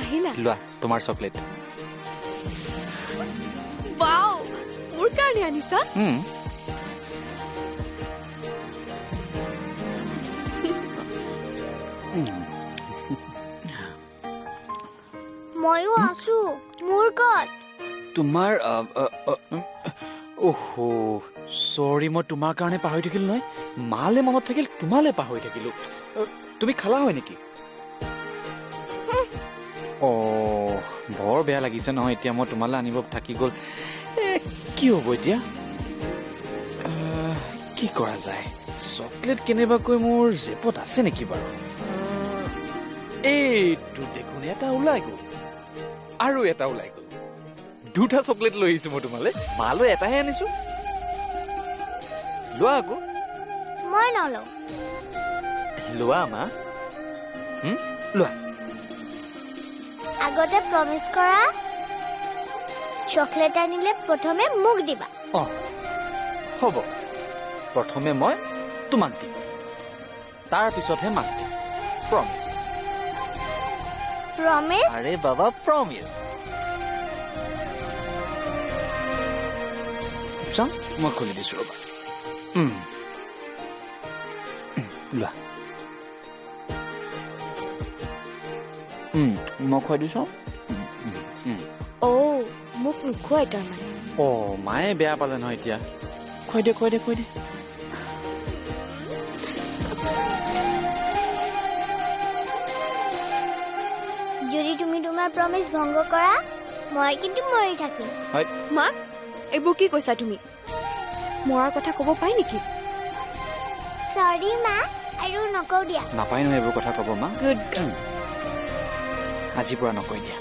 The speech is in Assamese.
আহিলা লোৱা তোমাৰ চকলেট বাও মোৰ কাৰণে আনিছা ময়ো আছো মোৰ ক'ত তোমাৰ ওহো সৰি মই তোমাৰ কাৰণে পাহৰি থাকিলো নহয় মালে মনত থাকিল তোমালে পাহৰি থাকিলো তুমি খালা হয় নেকি বৰ বেয়া লাগিছে নহয় এতিয়া মই তোমালে আনিব থাকি গ'ল কি হ'ব এতিয়া কি কৰা যায় চকলেট কেনেবাকৈ মোৰ জেপত আছে নেকি বাৰু এইটো দেখোন এটা ওলাই গ'ল আৰু এটা ওলাই গ'ল দুটা চকলেট লৈ আহিছো মই তোমালে মালৈ এটাহে আনিছো লোৱা আকৌ মই নলওঁ লোৱা মা লোৱা আগতে প্ৰমিস কৰা চকলেট আনিলে প্ৰথমে মোক দিবা হ'ব প্ৰথমে মই তোমাক দিম তাৰ পিছতহে মাক দিম প্ৰমিস প্ৰমিস আৰে বাবা প্ৰমিস চাও মই খুলি দিছো ৰবা লোৱা মই খুৱাই দিছো মোক নোখোৱাই তাৰমানে মায়ে বেয়া পালে নহয় এতিয়া খুৱাই দে যদি তুমি তোমাৰ প্ৰমিস ভংগ কৰা মই কিন্তু মৰি থাকিম হয় মা এইবোৰ কি কৈছা তুমি মৰাৰ কথা ক'ব পাই নেকি সৰি মা আৰু নকওঁ দিয়া নাপায় নহয় এইবোৰ কথা ক'ব মা গুড আজিৰ পৰা নকৈ দিয়া